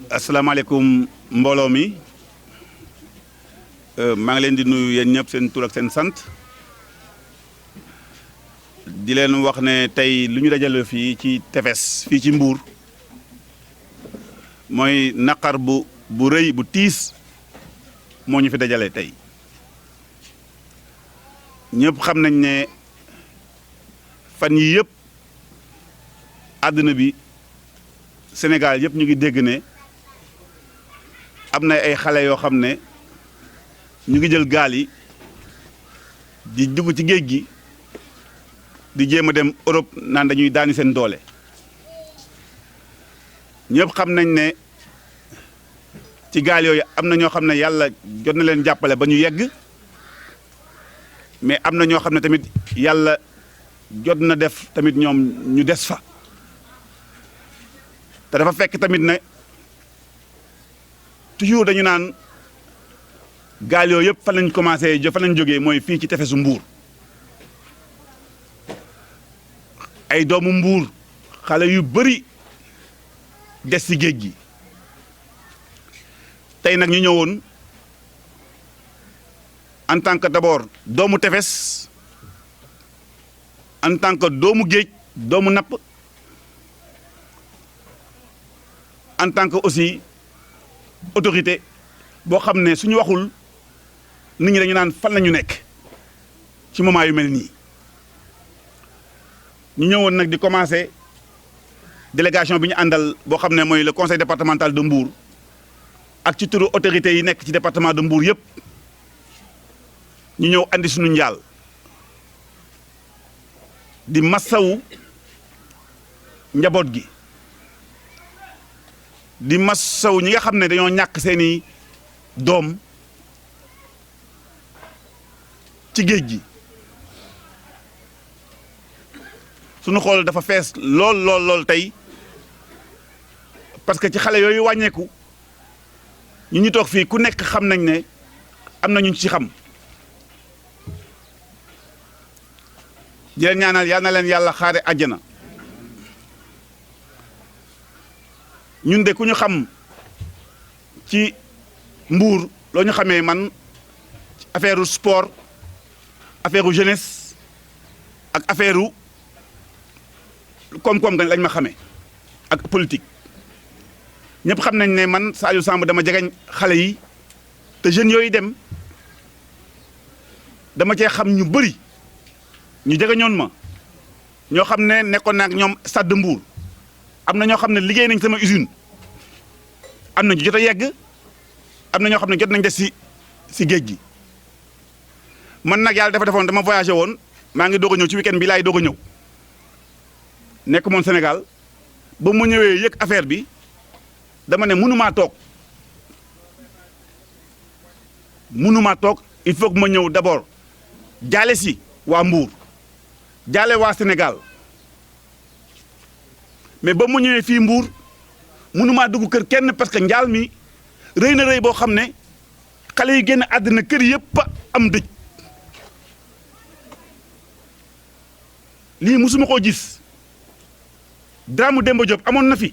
asalaamaaleykum mbooloo mi maa ngi leen di nuyu yéen ñëpp seen tur ak seen sant di leen wax ne tey lu ñu dajale fii ci tefes fii ci Mbour mooy naqar bu rëy bu tiis moo ñu fi dajale tey ñëpp xam nañ ne fan yi yëpp àdduna bi Sénégal yëpp ñu ngi dégg ne am na ay xale yoo xam ne ñu ngi jël gaal yi di dugg ci géej gi di jéem a dem Europe naan dañuy daani seen doole ñëpp xam nañ ne ci gaal yooyu am na ñoo xam ne yàlla jot na leen jàppale ba ñu yegg mais am na ñoo xam ne tamit yàlla jot na def tamit ñoom ñu des fa te dafa fekk tamit ne toujours dañu naan gaal yooyu yëpp fan lañ commencé fan lañ jógee mooy fii ci tefesu Mbour ay doomu Mbour xale yu bëri des ci géej gi tey nag ñu ñëwoon en tant que d'abord doomu tefes en tant que doomu géej doomu napp en tant que aussi autorité boo xam ne suñu waxul nit ñi dañu naan fan la ñu nekk ci moment yu mel nii ñu ñëwoon nag di commencer délégation bi ñu àndal boo xam ne mooy le conseil départemental de Mbour ak ci turu autorités yi nekk ci département de Mbour yëpp ñu ñëw andi suñu njaal di massawu njaboot gi di massawu ñi nga xam ne dañoo ñàkk seeni doom ci géej gi suñu xool dafa fees lool tey parce que ci xale yooyu wàññeeku ñu toog fii ku nekk xam nañ ne am na ñu ci xam di leen ñaanal yal na leen yàlla xaare àjjana ñun de ku ñu xam ci Mbour loo ñu xamee man affaire sport affaire jeunesse ak affaire koom-koom nga lañ ma xamee ak politique ñëpp xam nañ ne man Sadio Samb dama jegeñ xale yi te jeunes yooyu dem dama cee xam ñu bëri ñu jegeñoon ma ñoo xam ne nekkoon naa ak ñoom Stade de Mbour am na ñoo xam ne liggéey nañ sama usine am na ñu jot a yegg am na ñoo xam ne jot nañ des si géej gi man nag yàlla dafa defoon dama voyagé woon maa ngi doog a ñëw ci week-end bi laay doog a ñëw nekk moom Sénégal ba mu ñëwee yëg affaire bi dama ne mënumaa toog il faut que ma ñëw d'abord jaale si waa Mbour jaale waa Sénégal mais ba mu ñëwee fii Mbour mënumaa dugg kër kenn parce que njaal mi rëy na rëy boo xam ne xale yi génn àddina kër yëpp am dëj lii musuma koo gis drame Demba Diop amoon na fi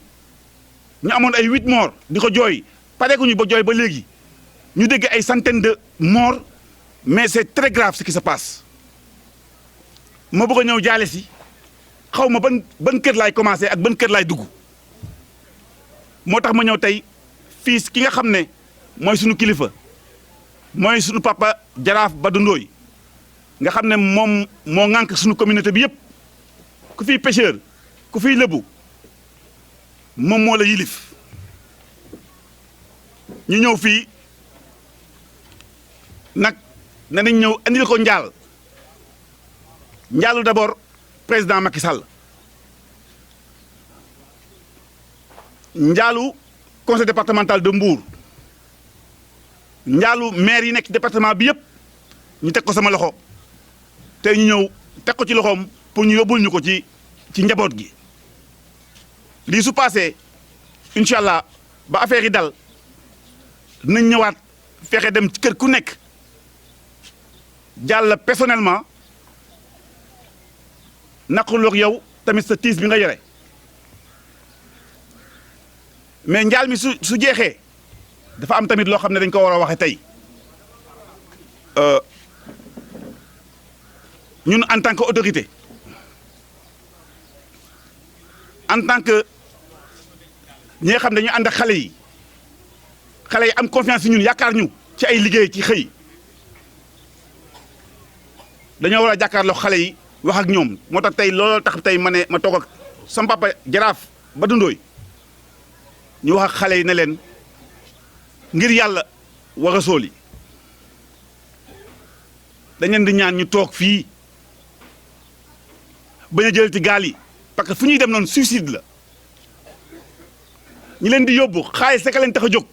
ñu amoon ay 8 morts di ko jooy pareeguñu ba jooy ba léegi ñu dégg ay centaines de morts mais c'est très grave ce qui se passe ma bëgg a ñëw jaale si xaw ma ban kër laay commencé ak ban kër laay dugg moo tax ma ñëw tey fii ki nga xam ne mooy sunu kilifa mooy sunu papa Jaraaf Badou Ndoye nga xam ne moom moo ŋànk sunu communauté bi yëpp ku fiy pêcheur ku fiy lëbu moom moo la yilif ñu ñëw fii nag danañ ñëw andil ko njaalu d'abord président Macky Sall njaalu conseil départemental de Mbour njaalu maire yi nekk ci département bi yëpp ñu teg ko sama loxo tey ñu ñëw teg ko ci loxoom pour ñu yóbbul ñu ko ci njaboot gi lii su passé incha allah ba affaire yi dal dinañ ñëwaat fexe dem ci kër ku nekk jàll personnellement naqarloog yow tamit sa tiis bi nga yore mais njaal mi su jeexee dafa am tamit loo xam ne dañ ko war a waxe tey ñun en tant que autorité en tant que ñi nga xam ne dañu ànd ak xale yi am confiance ci ñun yaakaar ñu ci ay liggéey ci xëy dañoo war a jàkkaarloo xale yi wax ak ñoom moo tax tey looloo tax tey ma toog ak sama papa jaraaf ba dundooy ñu wax ak xale yi ne leen ngir yàlla wa rasool yi dañ leen di ñaan ñu toog fii bañ a jël ci gaal yi parce que fu ñuy dem noonu suicide la ñi leen di yóbbu xaalis rek leen tax a jóg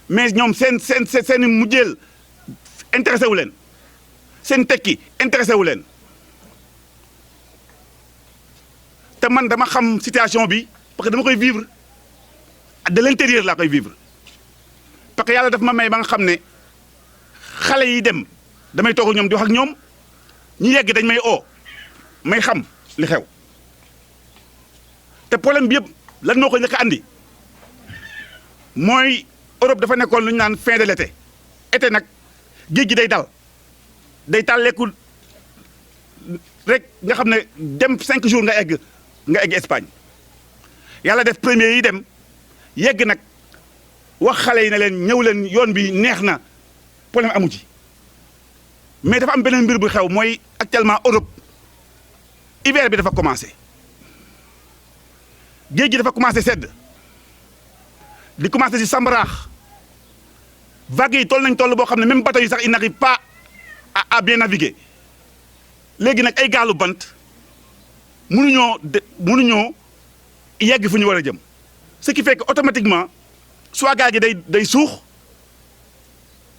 mais ñoom seen mujjeel intéressé wu leen seen tekki intéressé wu leen te man dama xam situation bi parce que dama koy vivre de l'intérieur laa koy vivre parce que yàlla daf ma may ba nga xam ne xale yi dem damay toog ak ñoom di wax ak ñoom ñi yegg dañ may oo may xam li xew te problème bi yëpp lan moo ko njëkk a andi mooy Europe dafa nekkoon lu ñu naan fin de l'été été nag géej gi day tàlleeku rek nga xam ne dem 5 jours nga egg Espagne yàlla def premier yi dem yegg nag wax xale yi ne leen ñëw leen yoon bi neex na problème amu ci mais dafa am beneen mbir bu xew mooy actuellement Europe hiver bi dafa commencé géej gi dafa commencé sedd di commencé ci sambaraax vagues yi toll nañ toll boo xam ne même bateau yi sax ils n'arrivent pas à bien naviguer léegi nag ay gaalu bant mënuñoo yegg fu ñu war a jëm ce qui fait que automatiquement soit gaal gi day suux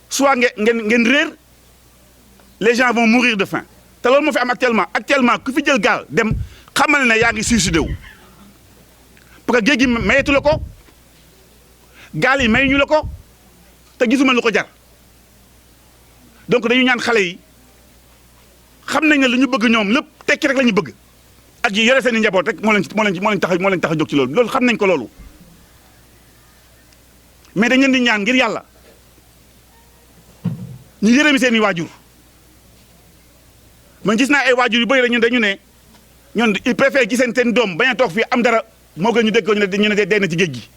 soit ngeen réer les gens vont mourir de faim te loolu moo fi am actuellement ku fi jël gaal dem xamal ne yaa ngi suicidé wu parce que géej gi mayetu la ko gaal yi may ñu la ko te gisuma lu ko jar donc dañu ñaan xale yi xam nañ ne lu ñu bëgg ñoom lépp tekki rek la ñu bëgg ak yi yore seen i njaboot rek moo leen tax a jóg ci loolu xam nañ ko loolu mais dañ leen di ñaan ngir yàlla ñu yërëmi seen i waajur man gis naa ay waajur yu bëri rek dañu ne ñoom il préfère ci seen doom bañ a toog fii am dara moo gën ñu dégg ko ñu ne dee na ci géej gi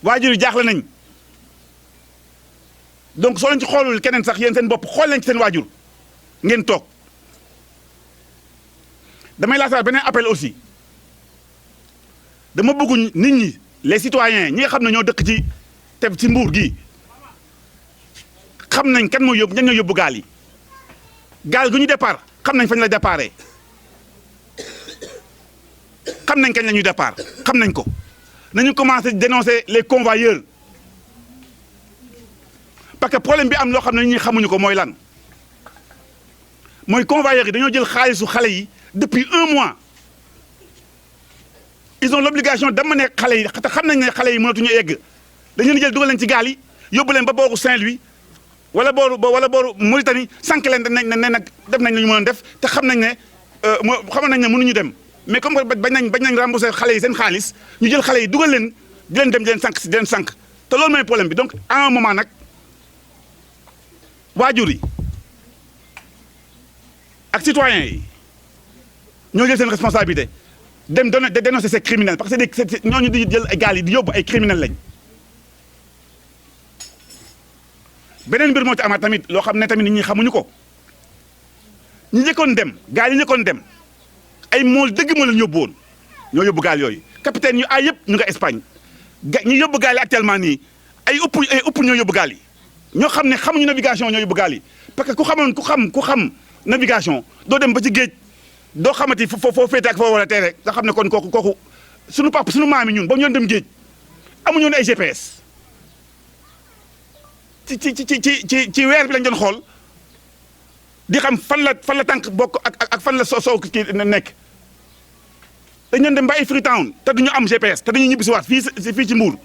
waajur yi jaaxle nañ donc soo leen ci xoolul keneen sax yéen seen bopp xool leen ci seen waajur ngeen toog damay laasaat beneen appel aussi dama bëgg nit ñi les citoyens ñi nga xam ne ñoo dëkk ci Mbuur gi xam nañ kan mooy ñan ñoo yóbbu gaal yi gaal gu ñu départ xam nañ fañ la déparé xam nañ kañ la ñuy départ xam nañ ko nañu commencé dénoncer les convoyeurs parce que problème bi am loo xam ne ñi xamuñu ko mooy lan mooy convoyeurs yi dañoo jël xaalisu xale yi depuis 1 mois ils ont l'obligation d'amener xale yi te xam nañ ne xale yi mënatuñu egg dañu leen jël dugal leen ci gaal yi yóbbu leen ba booru Saint-Louis wala booru Mauritanie sànq leen ne nag def nañ lu ñu mën a def te xam nañ ne xamoon nañ ne mënuñu dem mais comme bañ nañ rembourser xale yi seen xaalis ñu jël xale yi dugal leen di leen dem di leen sànq te loolu mooy problème bi donc à un moment nag waajur yi ak citoyens yi ñoo jël seen responsabilité dem dénoncer ces criminels parce que ñooñu di jël ay gaal yi di yóbbu ay criminels lañ. beneen mbir moo ci amaat tamit loo xam ne tamit nit ñi xamuñu ko ñi njëkkoon dem gaal yi njëkkoon dem ay mool dëgg moo leen yóbbu woon ñoo yóbbu gaal yooyu capitaine yu ay yëpp ñu nga Espagne ñi yóbbu gaal yi actuellement nii ay upp ñoo yóbbu gaal yi ñoo xam ne xamuñu navigation ñoo yóbbu gaal yi parce que ku xam navigation doo dem ba ci géej doo xamati foo féete ak foo war a teere nga xam ne kon kooku suñu papa suñu maam yi ñun ba mu ñoon dem géej amuñu woon ay GPS ci weer bi lañ doon xool di xam fan la tànk bokk ak fan la soow kii nekk dañ leen dem ba ay Freetown te duñu am GPS te dañuy ñibbisiwaat fii ci Mbuur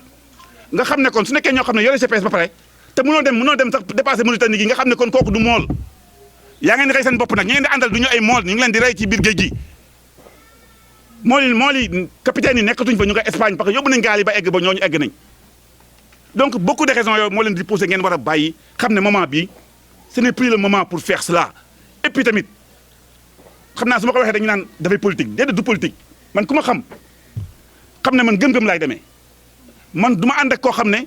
nga xam ne kon su nekkee ñoo xam ne yore GPS ba pare te mënoo dem sax dépassé Mauritanie gi nga xam ne kon kooku du mool yaa ngeen di rey seen bopp nag ñi ngeen di àndal du ñu ay mool ñu ngi leen di rey ci biir géej gi moo li capitaine yi nekkatuñ fa ñu nga Espagne parce que yóbbu nañ gaal yi ba egg ba ñooñu egg nañ donc beaucoup de raisons yooyu moo leen di pousser ngeen war a bàyyi xam ne moment bi ce n'est plus le moment pour faire cela et puis tamit xam naa su ma ko waxee dañu naan dafay politique déedéet du politique man ku ma xam ne man gëm-gëm laay demee man du ma ànd ak koo xam ne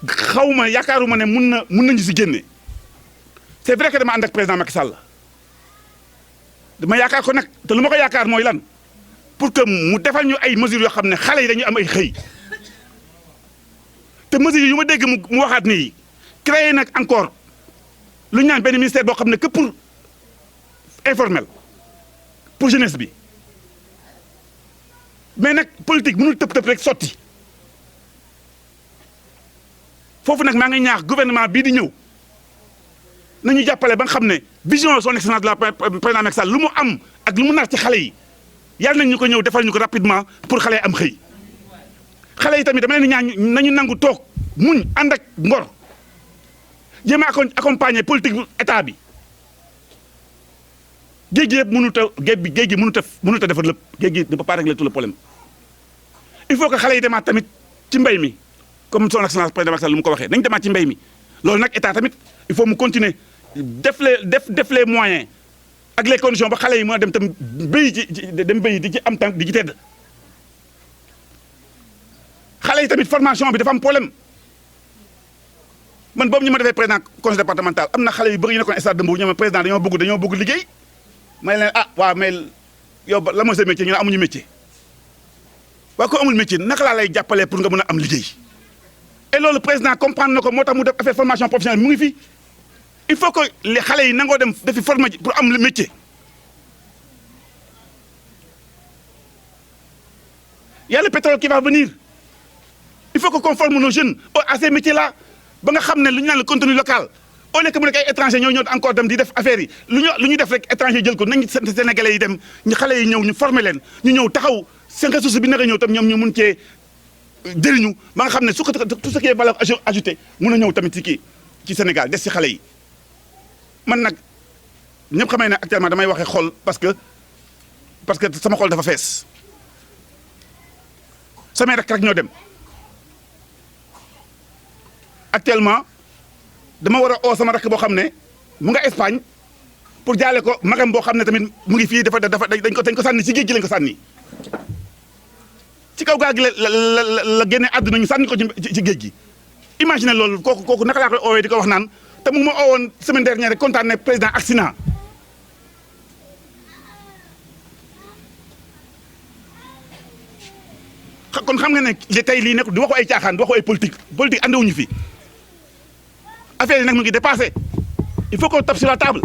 xaw ma yaakaaruma ne mun nañu si génne c'est vrai que dama ànd ak président Macky Sall dama yaakaar ko nag te lu ma ko yaakaar mooy lan pour que mu defal ñu ay mesures yoo xam ne xale yi dañuy am ay xëy te mesures yu ma dégg mu waxaat nii créé nag encore lu ñu naan benn ministère boo xam ne que pour informel pour jeunesse bi mais nag politique mënul tëb rek sotti foofu nag maa ngi ñaax gouvernement bii di ñëw nañu jàppale ba nga xam ne vision son excellence de la président Macky Sall lu mu am ak lu mu nar ci xale yi yàlla nañ ñu ko ñëw defal ñu ko rapidement pour xale yi am xëy xale yi tamit dama leen ñaan nañu nangu toog muñ ànd ak ngor jéem a accompagner politique état bi géej gi yëpp géej gi mënut a defar lépp géej gi ne peut pas régler tout le problème il faut que xale yi demaat tamit ci mbay mi comme son excellence président Macky Sall lu mu ko waxee nañ demaat ci mbay mi loolu nag état tamit il faut mu continuer def les moyens ak les conditions ba xale yi mën a dem tam béy di ci am tànk di ci tedd xale yi tamit formation bi dafa am problème man boobu ñu ma defee président conseil départemental am na xale yu bëri yu nekkoon stade de Mbour ñoom président dañoo bëgg liggéey may leen waaw mais yow la mooy sa métier ñu ne amuñu métier waaye ko amul métier naka laa lay jàppalee pour nga mën a am liggéey et loolu président comprendre na ko moo tax mu def affaire formation professionnelle mu ngi fi il faut que les xale yi nangoo dem defi former pour am le métier y a le pétrole qui va venir il faut que qu'on forme nos jeunes à ces métiers là ba nga xam ne lu ñu naan le contenu local au lieu que mu nekk ay étranger ñoo encore dem di def affaire yi lu ñu def rek étranger jël ko nañ sénégalais yi dem ñu xale yi ñëw ñu former leen ñu ñëw taxaw seen ressource bi naka ñëw tam ñoom ñu mun cee jëriñu ba nga xam ne su ko tout ce qui est valeur ajoutée mun a ñëw tamit ci Sénégal des ci xale yi man nag ñëpp xamee ne actuellement damay waxee xol parce que sama xol dafa fees samay rek ñoo dem actuellement dama war a oo sama rakk boo xam ne mu nga Espagne pour jaale ko magam boo xam ne tamit mu ngi fii dañ ko sànni ci géej gi lañ ko sànni ci kaw gaal gi la génne àdduna ñu sànni ko ci géej gi imagine loolu kooku naka laa koy oowee di ko wax naan te mu ma oowoon semaine dernière rek kontaan ne président accident kon xam nga ne tey lii nekk di waxu ay caaxaan di waxu ay politique àndewuñu fi affaire yi nag mu ngi dépassé il faut qu'on tape sur la table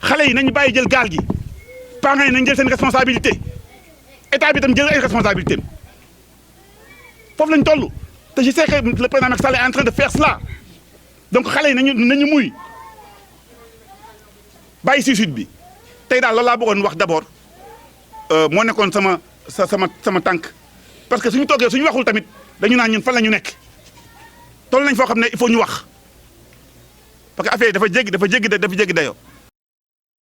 xale yi nañu bàyyi jël gaal gi parents yi nañu jël seen responsabilité état bi tam jël ay responsabilités foofu lañ toll te je sais que le président Macky Sall est en train de faire cela donc xale yi nañu muy bàyyi suicide bi tey daal loolu laa bëggoon wax d'abord moo nekkoon sama tànk parce que suñu toogee suñu waxul tamit dañu naan ñun fan la ñu nekk toll nañ foo xam ne il faut ñu wax parce que affaire yi dafa jéggi dayoo